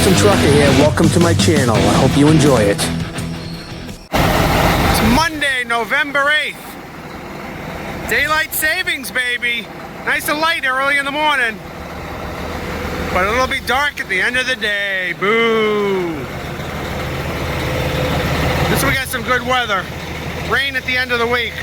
Custom Trucker here. Welcome to my channel. I hope you enjoy it. It's Monday, November 8th. Daylight savings, baby. Nice and light early in the morning. But it'll be dark at the end of the day. Boo. This we got some good weather. Rain at the end of the week.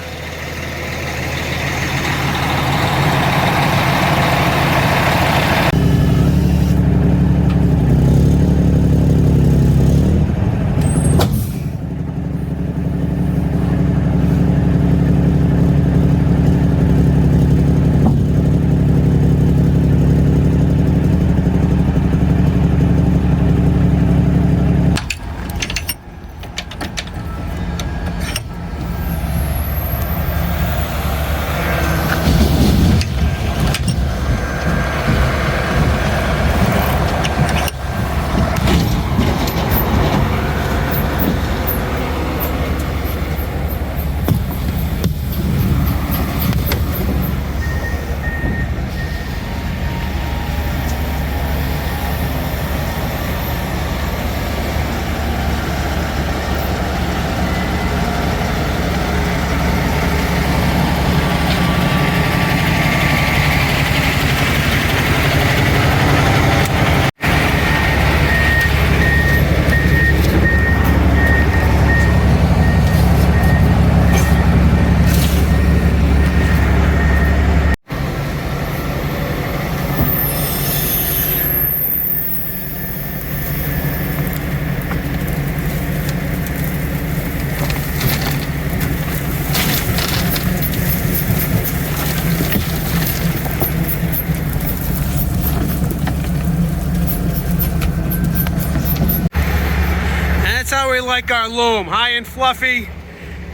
That's how we like our loom, high and fluffy,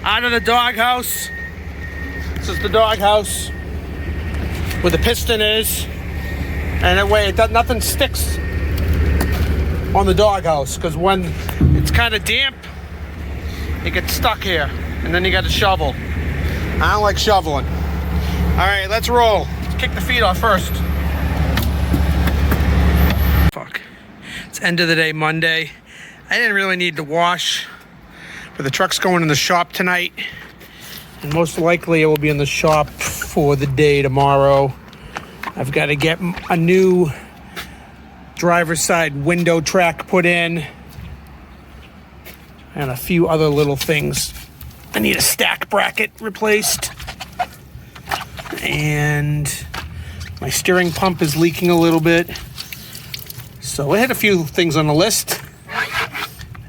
out of the doghouse. This is the doghouse where the piston is, and that way nothing sticks on the doghouse, because when it's kind of damp, it gets stuck here, and then you got to shovel. I don't like shoveling. All right, let's roll. Let's kick the feet off first. Fuck. It's end of the day Monday. I didn't really need to wash, but the truck's going in the shop tonight, and most likely it will be in the shop for the day tomorrow. I've got to get a new driver's side window track put in, and a few other little things. I need a stack bracket replaced, and my steering pump is leaking a little bit. So I had a few things on the list.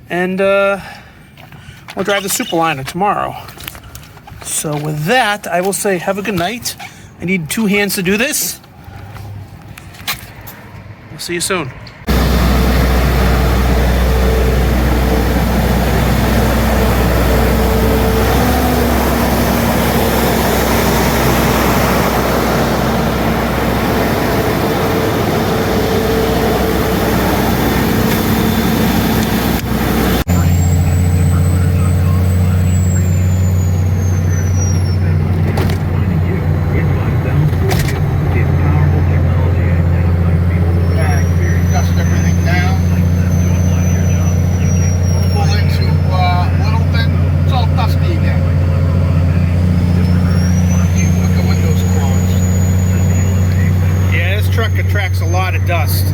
And we'll drive the Superliner tomorrow. So with that, I will say have a good night. I need 2 hands to do this. I'll see you soon. Attracts a lot of dust.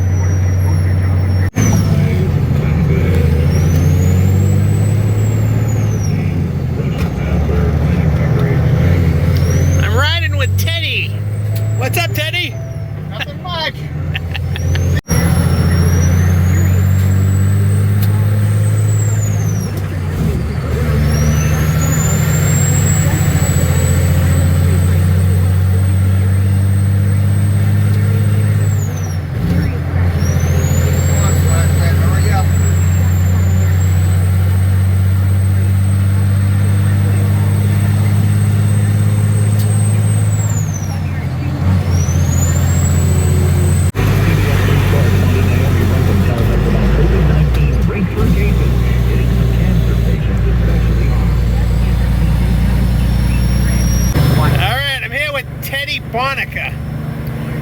I'm riding with Teddy. What's up, Teddy? Nothing much.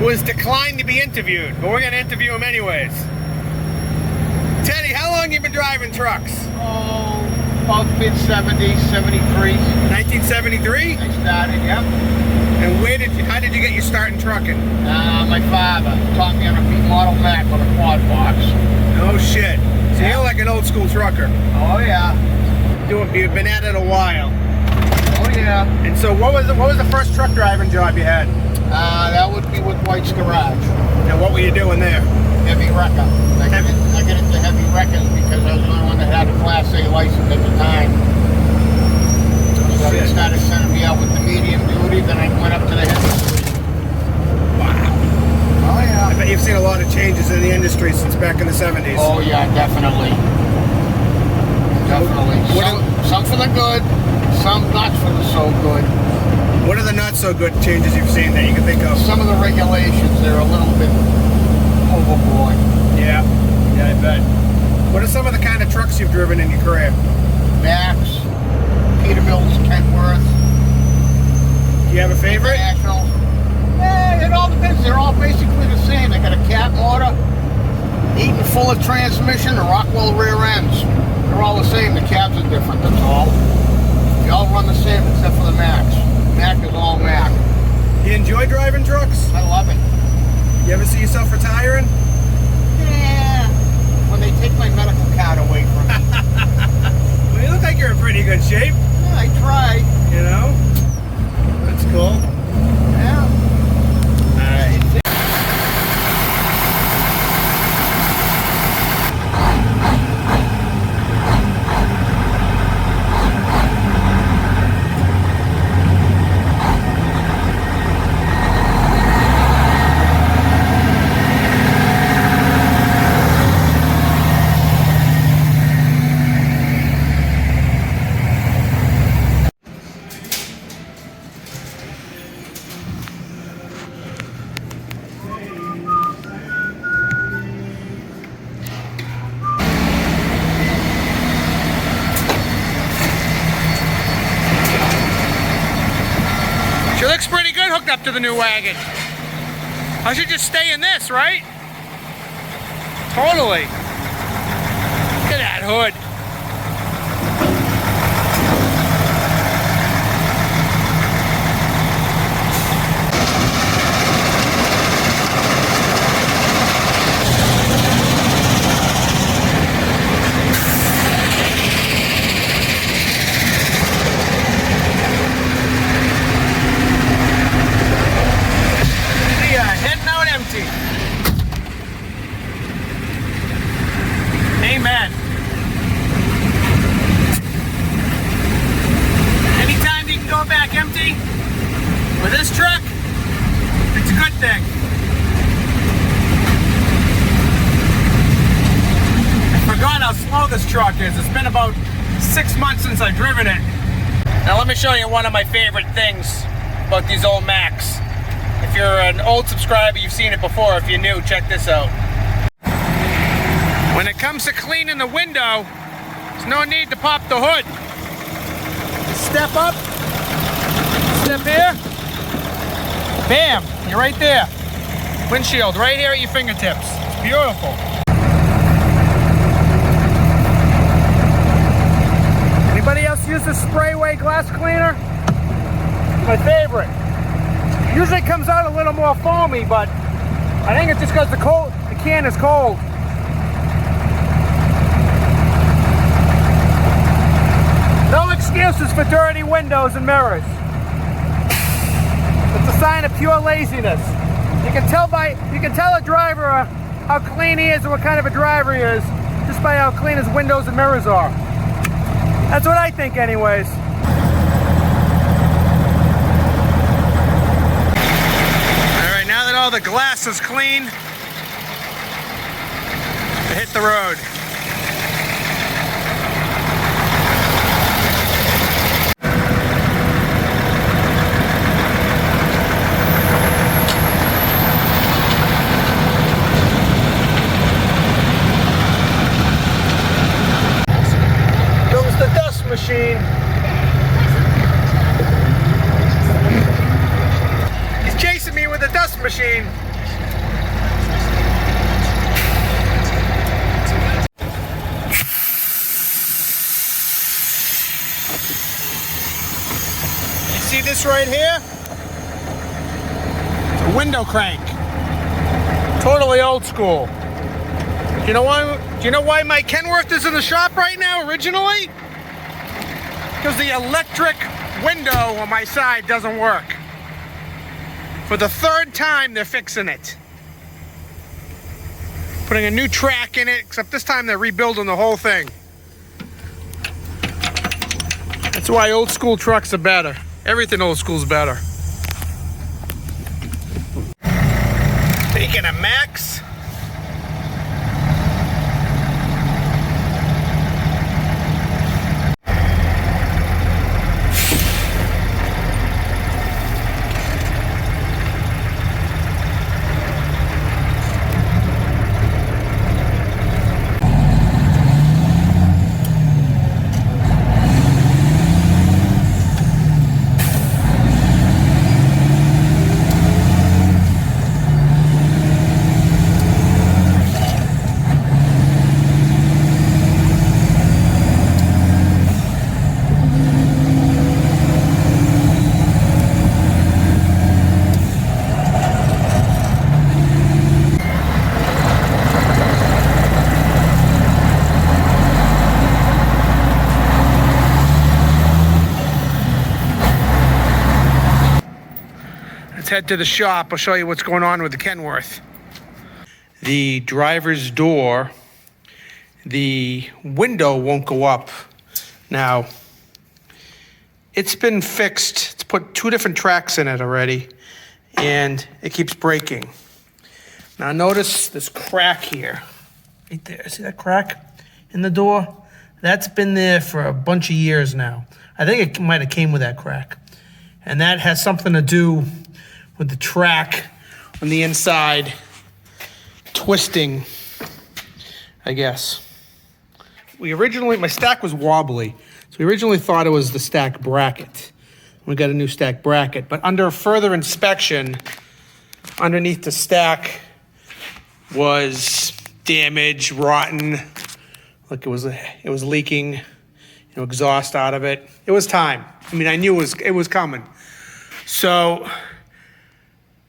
who has declined to be interviewed, but we're going to interview him anyways. driving trucks? Oh, about mid-70s, 73. 1973? I started, yep. And how did you get your start in trucking? My father taught me on a big model mack with a quad box. No shit. So you're like an old school trucker. Oh, yeah. You've been at it a while. Oh, yeah. And so what was the first truck driving job you had? That would be with White's Garage. And what were you doing there? Heavy wrecker. I get into heavy wreckers because I was the only one that had a Class A license at the time. So they started sending me out with the medium duty, then I went up to the heavy duty. Wow. Oh, yeah. I bet you've seen a lot of changes in the industry since back in the 70s. Oh, yeah, definitely. Definitely. Some for the good, some not for the so good. What are the not so good changes you've seen that you can think of? Some of the regulations, they're a little bit overboard. Yeah, I bet. What are some of the kind of trucks you've driven in your career? Macks, Peterbilt's, Kentworth. Do you have a favorite? International. It all depends. They're all basically the same. They got a cat motor, Eaton Fuller transmission, and Rockwell rear ends. They're all the same. The cabs are different, that's all. They all run the same except for the Macks. Mack is all Mack. You enjoy driving trucks? I love it. You ever see yourself retiring? Yeah. When they take my medical card away from me. Well, you look like you're in pretty good shape. Yeah, I try. You know? That's cool. Yeah. Alright. She looks pretty good hooked up to the new wagon. I should just stay in this, right? Totally. Look at that hood. Heading out empty. Amen. Anytime you can go back empty with this truck, it's a good thing. I forgot how slow this truck is. It's been about 6 months since I've driven it. Now let me show you one of my favorite things about these old Macks. If you're an old subscriber, you've seen it before. If you're new, check this out. When it comes to cleaning the window, there's no need to pop the hood. Step up, step here, bam, you're right there. Windshield right here at your fingertips. It's beautiful. Anybody else use the Sprayway glass cleaner? It's my favorite. Usually comes out a little more foamy, but I think it's just because the can is cold. No excuses for dirty windows and mirrors. It's a sign of pure laziness. You can tell a driver how clean he is and what kind of a driver he is just by how clean his windows and mirrors are. That's what I think anyways. All the glass is clean. To hit the road. Comes the dust machine. He's chasing me with a dust machine. this right here? It's a window crank. Totally old school. Do you know why my Kenworth is in the shop right now originally? Because the electric window on my side doesn't work. For the third time, they're fixing it. Putting a new track in it, except this time they're rebuilding the whole thing. That's why old school trucks are better. Everything old school's better. Speaking of Max, head to the shop. I'll show you what's going on with the Kenworth. The driver's door, the window won't go up. Now, it's been fixed. It's put 2 different tracks in it already, and it keeps breaking. Now notice this crack here. Right there, see that crack in the door? That's been there for a bunch of years now. I think it might have came with that crack. And that has something to do with the track on the inside twisting, I guess. My stack was wobbly, so we originally thought it was the stack bracket. We got a new stack bracket, but under further inspection, underneath the stack was damaged, rotten. Look, it was leaking, exhaust out of it. It was time. I mean, I knew it was coming. So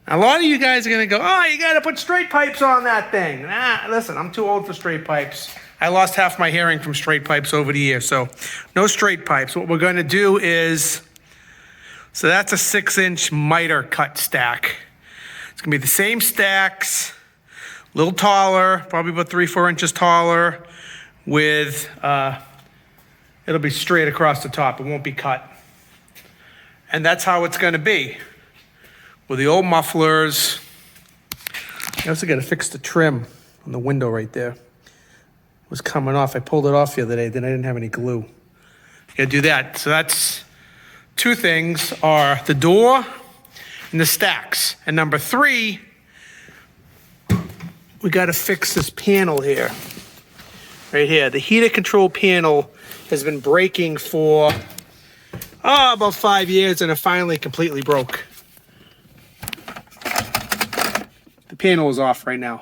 a lot of you guys are gonna go, oh, you gotta put straight pipes on that thing. Nah, listen, I'm too old for straight pipes. I lost half my hearing from straight pipes over the years, so no straight pipes. What we're gonna do is, so that's a 6-inch miter cut stack. It's gonna be the same stacks, a little taller, probably about 3-4 inches taller, with, it'll be straight across the top, it won't be cut. And that's how it's gonna be. With the old mufflers. I also got to fix the trim on the window right there. It was coming off. I pulled it off the other day, then I didn't have any glue. Got to do that. So that's 2 things, are the door and the stacks. And number 3, we got to fix this panel here. Right here. The heater control panel has been breaking for about 5 years, and it finally completely broke. The panel is off right now.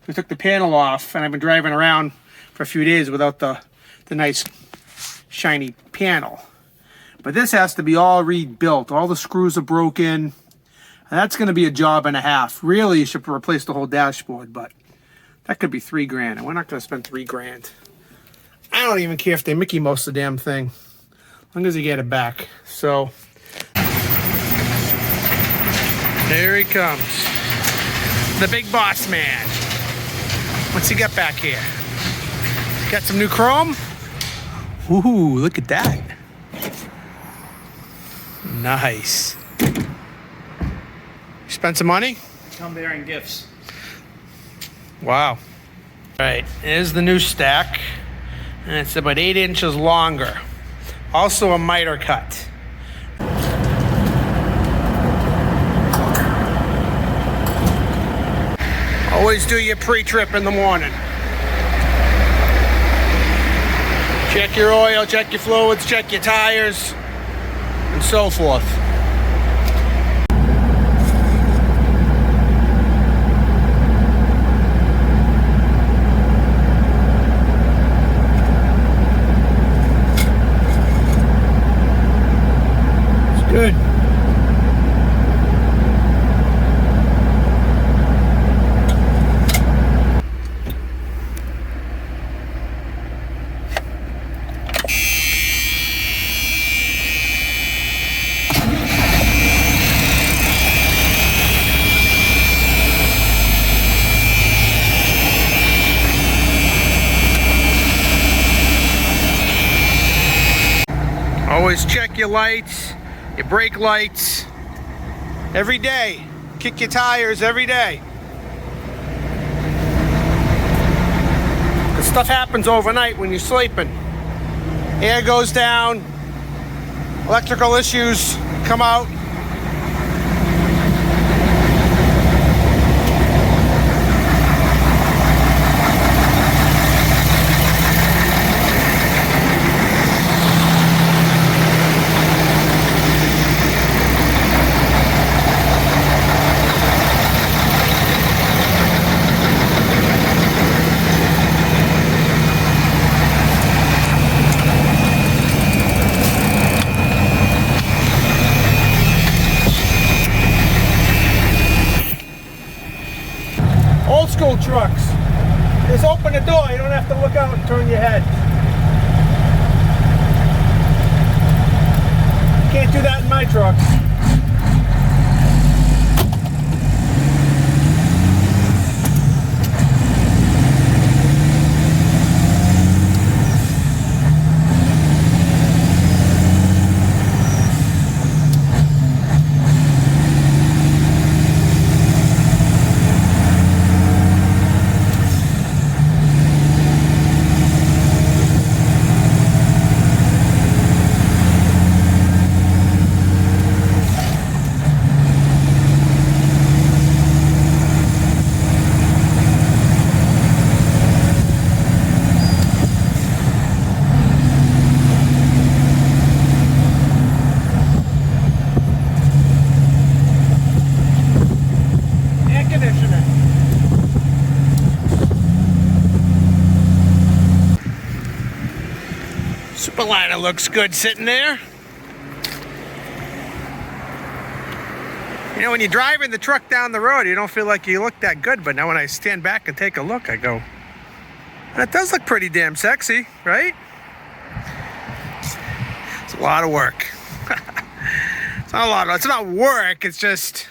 We took the panel off, and I've been driving around for a few days without the nice shiny panel. But this has to be all rebuilt. All the screws are broken. And that's going to be a job and a half. Really, you should replace the whole dashboard, but that could be $3 grand, and we're not going to spend $3 grand. I don't even care if they Mickey Mouse the damn thing, as long as you get it back. So there he comes. The big boss man. What's he got back here? Got some new chrome? Ooh, look at that. Nice. You spent some money? Come bearing gifts. Wow. All right, here's the new stack. And it's about 8 inches longer. Also a miter cut. Always do your pre-trip in the morning. Check your oil, check your fluids, check your tires, and so forth. It's good. Always check your lights, your brake lights, every day. Kick your tires every day. Because stuff happens overnight when you're sleeping. Air goes down, electrical issues come out. Old school trucks. Just open the door, you don't have to look out and turn your head. Can't do that in my trucks. Superliner looks good sitting there. You know, when you're driving the truck down the road, you don't feel like you look that good, but now when I stand back and take a look, I go, that does look pretty damn sexy, right? It's a lot of work. It's not work, it's just,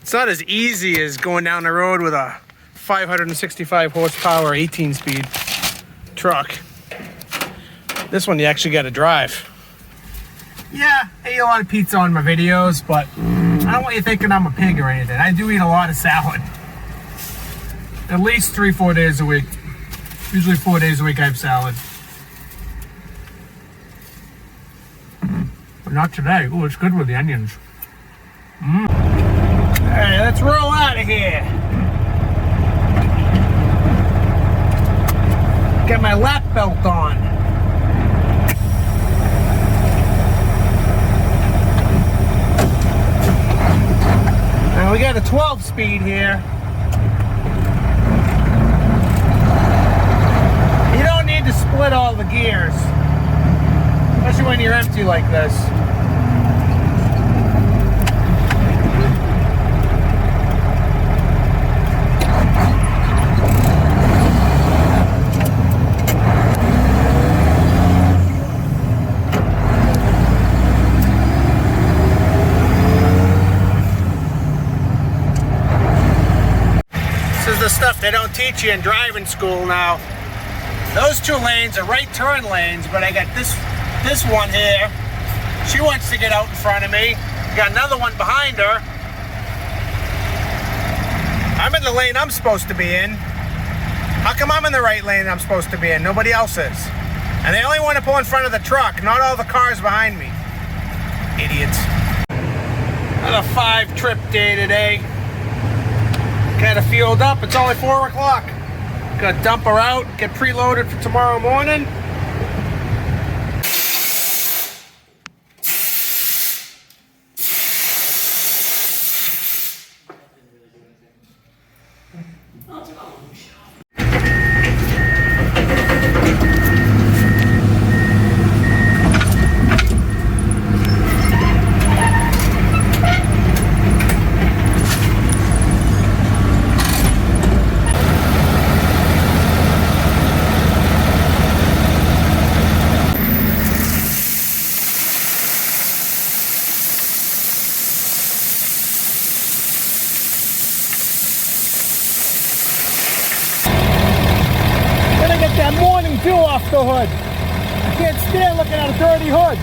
it's not as easy as going down the road with a 565 horsepower, 18-speed truck. This one you actually got to drive. Yeah, I eat a lot of pizza on my videos, but I don't want you thinking I'm a pig or anything. I do eat a lot of salad. At least 3-4 days a week. Usually 4 days a week I have salad. But not today. Oh, it's good with the onions. Alright, let's roll out of here. Got my lap belt on. Now we got a 12-speed here. You don't need to split all the gears, especially when you're empty like this. The stuff they don't teach you in driving school now. Those 2 lanes are right turn lanes, but I got this one here. She wants to get out in front of me. Got another one behind her. I'm in the lane I'm supposed to be in. How come I'm in the right lane I'm supposed to be in? Nobody else is. And they only want to pull in front of the truck, not all the cars behind me. Idiots. Another 5-trip day today. Kind of fueled up. It's only 4 o'clock. Gonna dump her out, get preloaded for tomorrow morning. I can't stand looking at a dirty hood.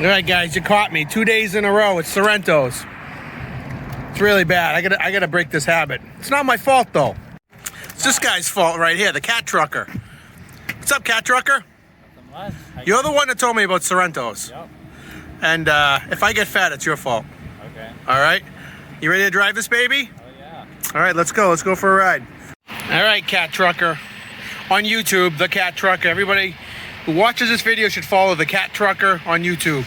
All right, guys, you caught me 2 days in a row at Sorrento's. It's really bad. I gotta break this habit. It's not my fault though. It's this guy's fault right here, the cat trucker. What's up, cat trucker? You're the one that told me about Sorrento's. Yep. And if I get fat, it's your fault. Okay. All right. You ready to drive this baby? Oh yeah. All right, let's go. Let's go for a ride. All right, cat trucker. On YouTube, the cat trucker. Everybody who watches this video should follow the cat trucker on YouTube.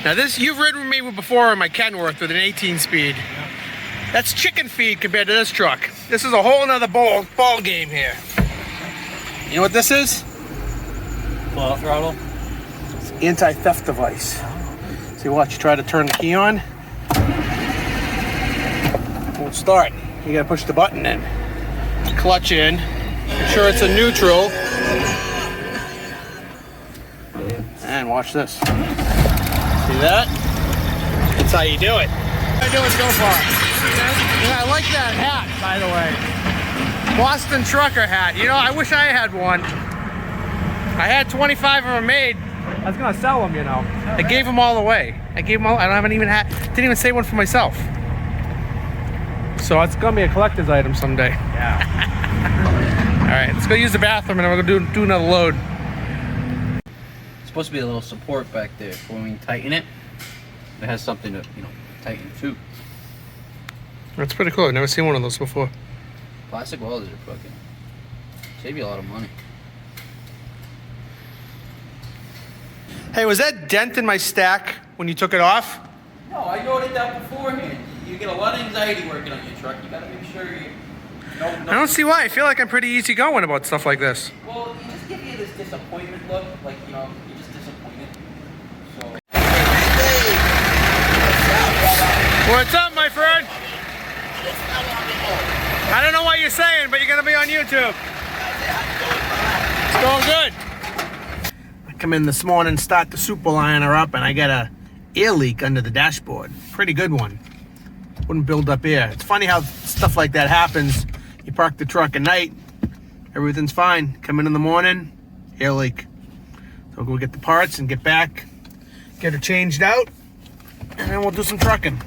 Now this, you've ridden with me before in my Kenworth with an 18 speed. Yeah. That's chicken feed compared to this truck. This is a whole nother ball game here. You know what this is? Full throttle. It's an anti-theft device. See, watch, you try to turn the key on. Won't start. You gotta push the button in. Clutch in. Make sure it's a neutral. And watch this. See that? That's how you do it. How you doing so far? Yeah, I like that hat, by the way. Boston trucker hat. You know, I wish I had one. I had 25 of them made. I was gonna sell them, you know. I gave them all away. I don't even didn't even say one for myself. So it's gonna be a collector's item someday. Yeah. All right, let's go use the bathroom and we're gonna do another load. It's supposed to be a little support back there for when we tighten it. It has something to, tighten too. That's pretty cool. I've never seen one of those before. Plastic welders are fucking save you a lot of money. Hey, was that dent in my stack when you took it off? No, I noted that beforehand. You get a lot of anxiety working on your truck. You gotta make sure you. I don't see why. I feel like I'm pretty easygoing about stuff like this. Well, you just give you this disappointment look, like you're just disappointed. So. What's up, my friend? I don't know what you're saying, but you're gonna be on YouTube. It's going good. I come in this morning, start the super liner up, and I got a air leak under the dashboard. Pretty good one. Wouldn't build up air. It's funny how stuff like that happens. You park the truck at night, everything's fine. Come in the morning, air leak. So we'll go get the parts and get back, get her changed out, and then we'll do some trucking.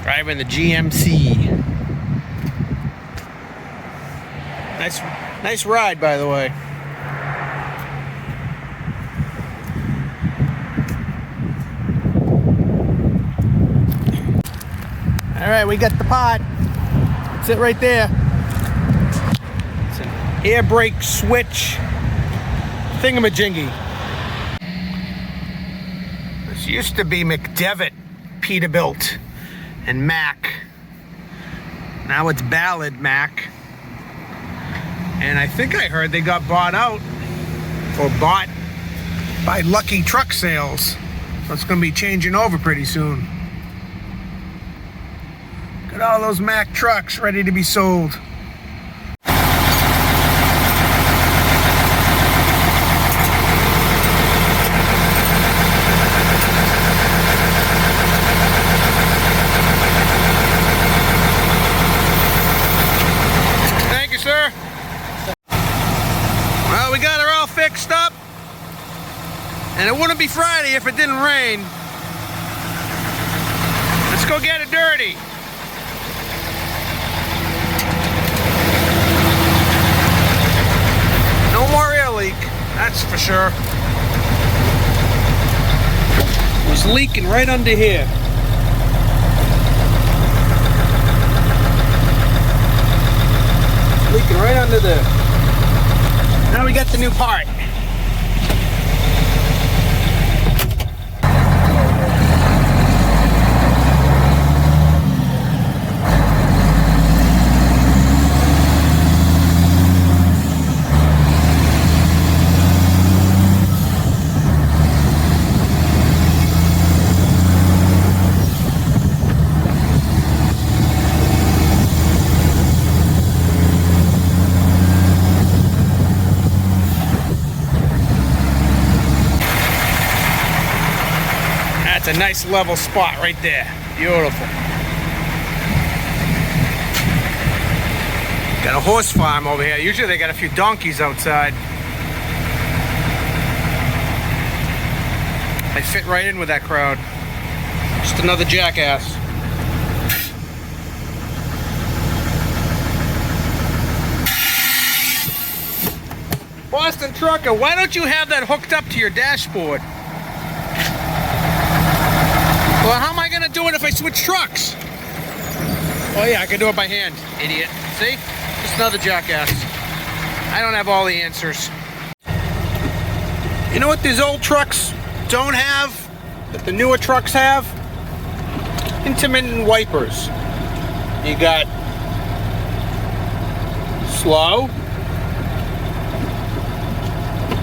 Driving the GMC. Nice ride, by the way. All right, we got the pot. It's it right there. It's an air brake switch thingamajiggy. This used to be McDevitt Peterbilt and Mack. Now it's Ballard Mack. And I think I heard they got bought out or bought by Lucky Truck Sales. So it's gonna be changing over pretty soon. Got all those Mack trucks ready to be sold. Thank you, sir. Well, we got her all fixed up. And it wouldn't be Friday if it didn't rain. Let's go get it dirty. No more air leak, that's for sure. It's leaking right under here. It's leaking right under there. Now we got the new part. That's a nice level spot right there. Beautiful. Got a horse farm over here. Usually they got a few donkeys outside. They fit right in with that crowd. Just another jackass. Boston Trucker, why don't you have that hooked up to your dashboard? Well, how am I gonna do it if I switch trucks? Oh yeah, I can do it by hand, idiot. See? Just another jackass. I don't have all the answers. You know what these old trucks don't have, that the newer trucks have? Intermittent wipers. You got slow,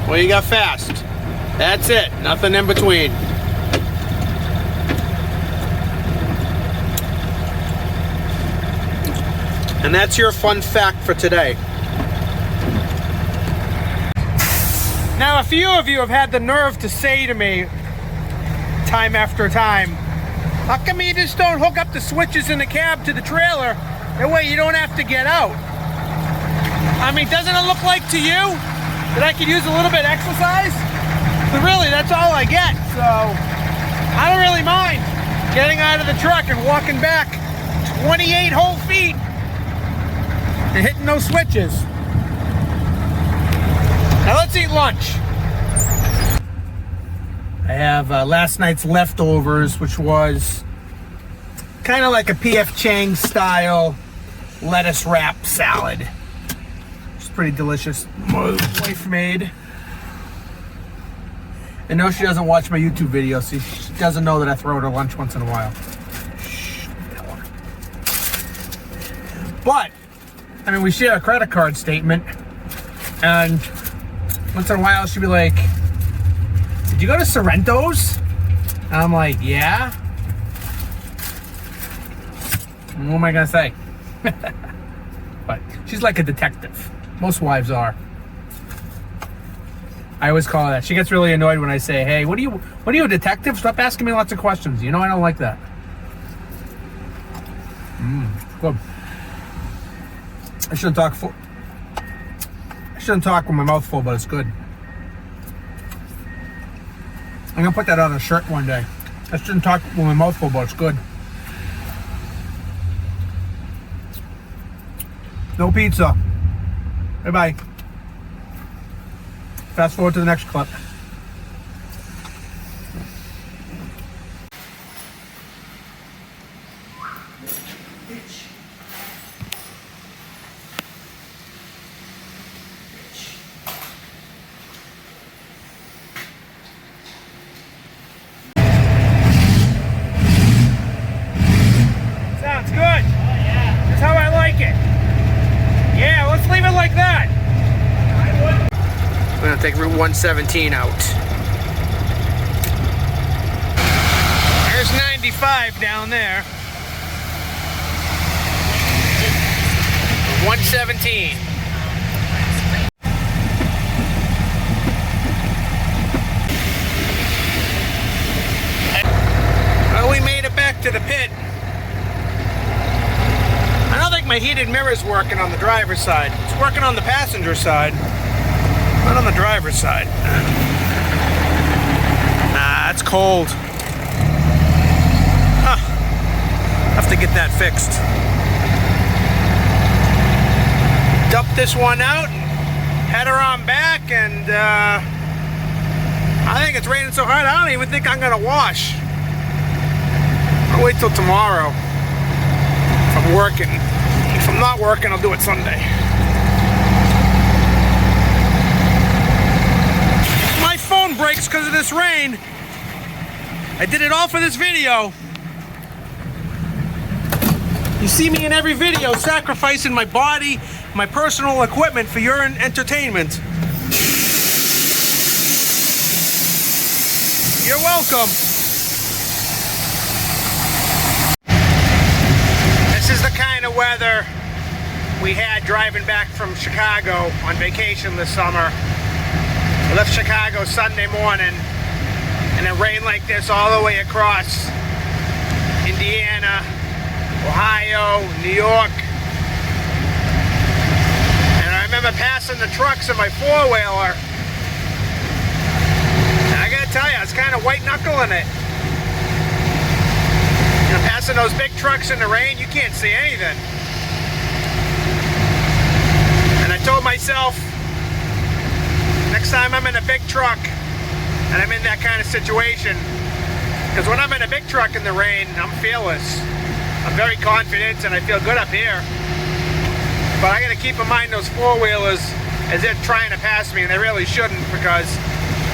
or you got fast. That's it, nothing in between. And that's your fun fact for today. Now, a few of you have had the nerve to say to me, time after time, how come you just don't hook up the switches in the cab to the trailer? That way you don't have to get out. I mean, doesn't it look like to you that I could use a little bit of exercise? But really, that's all I get. So, I don't really mind getting out of the truck and walking back 28 whole feet and hitting those switches. Now let's eat lunch. I have last night's leftovers, which was kind of like a P.F. Chang's style lettuce wrap salad. It's pretty delicious. My wife made. And no, she doesn't watch my YouTube videos, so she doesn't know that I throw her lunch once in a while. But I mean, we share a credit card statement, and once in a while she'll be like, did you go to Sorrento's? And I'm like, yeah. What am I gonna say? But she's like a detective. Most wives are. I always call her that. She gets really annoyed when I say, hey, what are you, a detective? Stop asking me lots of questions. You know I don't like that. Good. I shouldn't talk with my mouth full, but it's good. I'm gonna put that on a shirt one day. I shouldn't talk with my mouth full, but it's good. No pizza. Bye-bye. Fast forward to the next clip. Sounds good. Oh, yeah. That's how I like it. Yeah, let's leave it like that. We're gonna take Route 117 out. There's 95 down there. 117. Well, we made it back to the pit. I don't think my heated mirror's working on the driver's side. It's working on the passenger side, not on the driver's side. Nah, it's cold. Huh. Have to get that fixed. Dump this one out, head her on back, and I think it's raining so hard I don't even think I'm gonna wash. I'll wait till tomorrow if I'm working. If I'm not working, I'll do it Sunday. My phone breaks because of this rain. I did it all for this video. You see me in every video sacrificing my body, my personal equipment for your entertainment. You're welcome. This is the kind of weather we had driving back from Chicago on vacation this summer. We left Chicago Sunday morning, and it rained like this all the way across Indiana, Ohio, New York. And I remember passing the trucks in my four-wheeler. And I gotta tell you, I was kind of white-knuckling it. You know, passing those big trucks in the rain, you can't see anything. And I told myself, next time I'm in a big truck and I'm in that kind of situation, because when I'm in a big truck in the rain, I'm fearless. I'm very confident and I feel good up here. But I gotta keep in mind those four-wheelers as they're trying to pass me, and they really shouldn't, because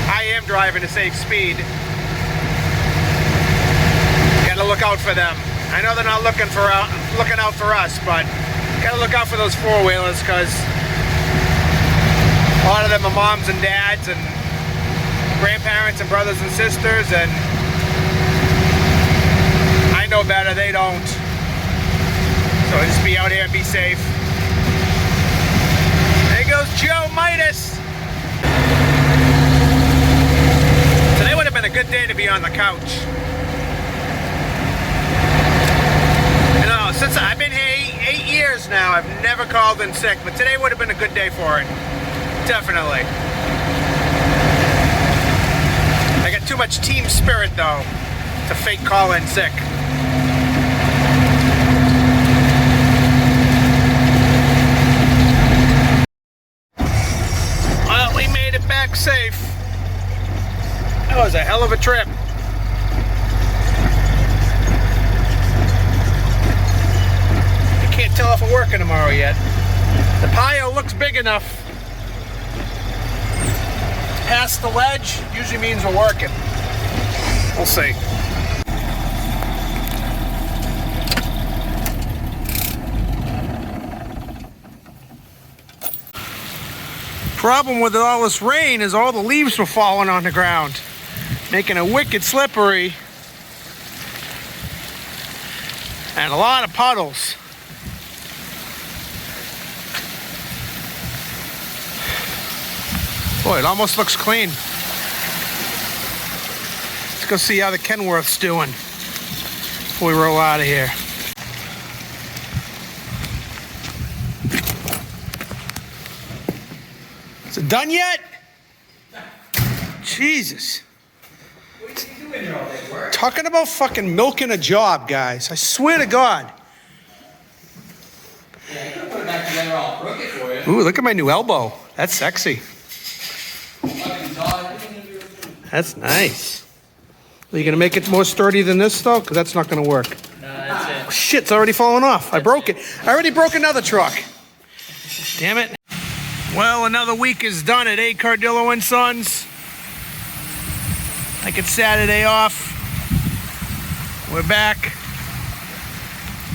I am driving a safe speed. Gotta look out for them. I know they're not looking out for us, but gotta look out for those four-wheelers, because a lot of them are moms and dads and grandparents and brothers and sisters, and I know better, they don't. So just be out here and be safe. There goes Joe Midas. Today would have been a good day to be on the couch. You know, since I've been here 8 years now, I've never called in sick, but today would have been a good day for it. Definitely. I got too much team spirit though to fake call in sick. Well, we made it back safe. That was a hell of a trip. I can't tell if we're working tomorrow yet. The patio looks big enough. Past the ledge usually means we're working. We'll see. Problem with all this rain is all the leaves were falling on the ground, making it wicked slippery, and a lot of puddles. Boy, it almost looks clean. Let's go see how the Kenworth's doing before we roll out of here. Is it done yet? Jesus. What are you doing here all day, work? Talking about fucking milking a job, guys. I swear to God. Yeah, you could put it back together all crooked for you. Ooh, look at my new elbow. That's sexy. Fucking saw everything in your... That's nice. Are you gonna make it more sturdy than this though? Because that's not gonna work. No, that's Oh, shit, it's already falling off. I broke it. I already broke another truck. Damn it. Well, another week is done at A. Cardillo and Sons. Like it's Saturday off. We're back.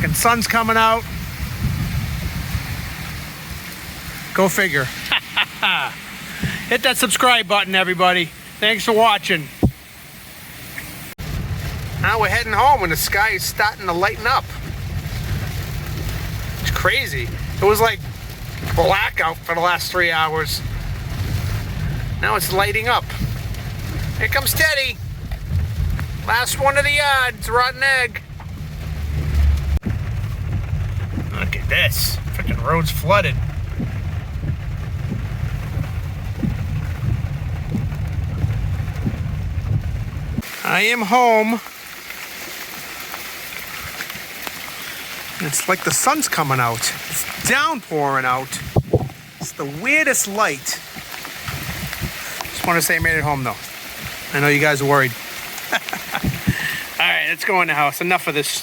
And sun's coming out. Go figure. Hit that subscribe button, everybody. Thanks for watching. Now we're heading home and the sky is starting to lighten up. It's crazy. It was like blackout for the last 3 hours. Now it's lighting up. Here comes Teddy. Last one of the yard. It's a rotten egg. Look at this. Freaking road's flooded. I am home. It's like the sun's coming out. It's downpouring out. It's the weirdest light. Just want to say I made it home though. I know you guys are worried. All right, let's go in the house. Enough of this